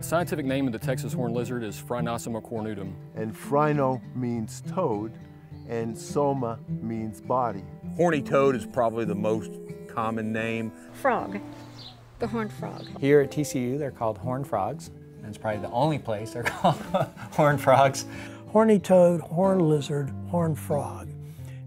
The scientific name of the Texas horned lizard is Phrynosoma cornutum. And phryno means toad, and soma means body. Horny toad is probably the most common name. Frog, the horned frog. Here at TCU, they're called horned frogs. And it's probably the only place they're called horned frogs. Horny toad, horned lizard, horned frog.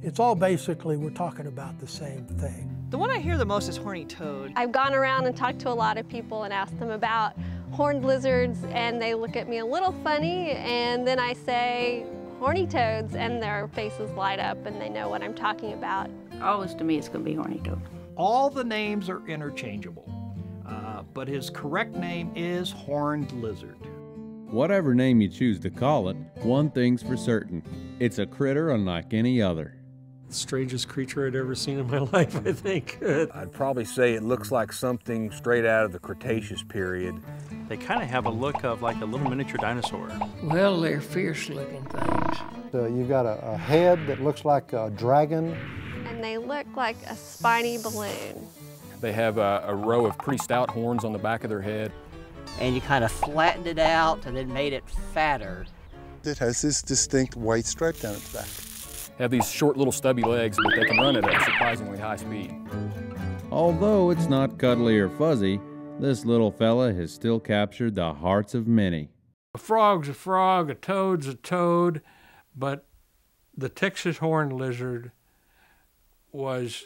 It's all basically, we're talking about the same thing. The one I hear the most is horny toad. I've gone around and talked to a lot of people and asked them about horned lizards, and they look at me a little funny, and then I say horny toads, and their faces light up and they know what I'm talking about. Always to me, it's going to be horny toad. All the names are interchangeable, but his correct name is horned lizard. Whatever name you choose to call it, one thing's for certain. It's a critter unlike any other. Strangest creature I'd ever seen in my life, I think. I'd probably say it looks like something straight out of the Cretaceous period. They kind of have a look of like a little miniature dinosaur. Well, they're fierce-looking things. You've got a head that looks like a dragon. And they look like a spiny balloon. They have a row of pretty stout horns on the back of their head. And you kind of flattened it out and then made it fatter. It has this distinct white stripe down its back. Have these short little stubby legs, but they can run at a surprisingly high speed. Although it's not cuddly or fuzzy, this little fella has still captured the hearts of many. A frog's a frog, a toad's a toad, but the Texas horned lizard was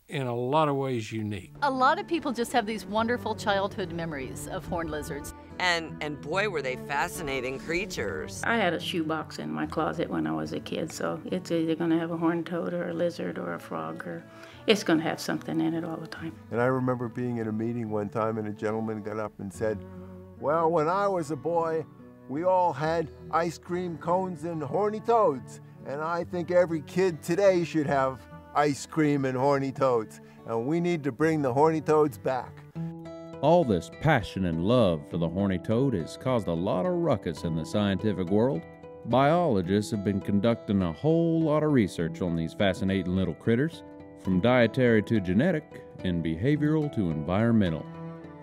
in a lot of ways unique. A lot of people just have these wonderful childhood memories of horned lizards. And boy, were they fascinating creatures. I had a shoebox in my closet when I was a kid, so it's either going to have a horned toad or a lizard or a frog, or it's going to have something in it all the time. And I remember being in a meeting one time and a gentleman got up and said, well, when I was a boy, we all had ice cream cones and horny toads. And I think every kid today should have ice cream and horny toads. And we need to bring the horny toads back. All this passion and love for the horny toad has caused a lot of ruckus in the scientific world. Biologists have been conducting a whole lot of research on these fascinating little critters, from dietary to genetic and behavioral to environmental.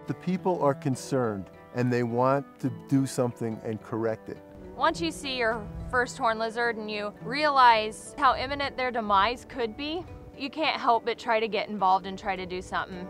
The people are concerned and they want to do something and correct it. Once you see your first horned lizard and you realize how imminent their demise could be, you can't help but try to get involved and try to do something.